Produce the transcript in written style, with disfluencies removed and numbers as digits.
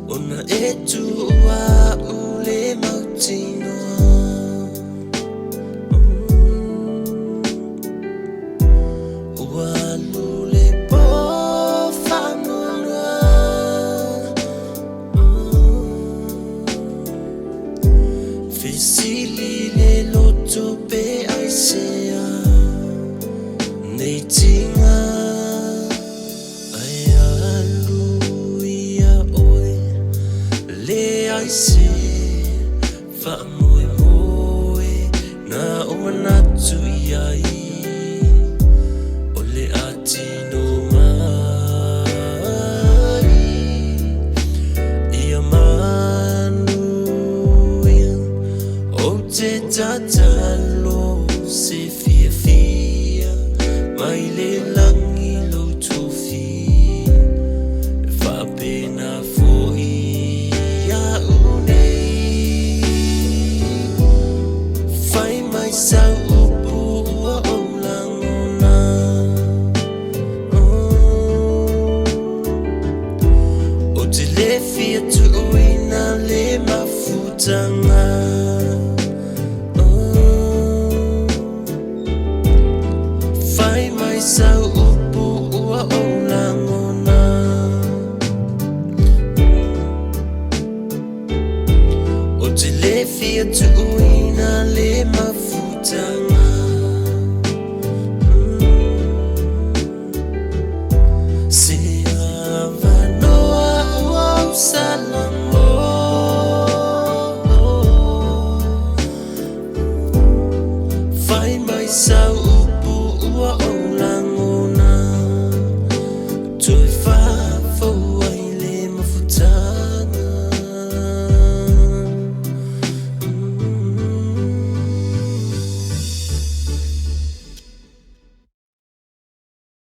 Ona etua ule mautino Walule po whanonua Fisili le loto pe aisea Nei tinga Ai alu ia oe Le aise Wha moe moe Na o manatu iai Ole atino mai Ia manu ia O te tatalo se fia fia Mai le langi lo tofi Wha pena fo ia unei Whai mai sau upu ua o langona O te le fia tuuina le mafutanga Whai mai sau upu ua o langona O te le fia tuuina le mafutanga Se avanoa ua usalango Whai mai sau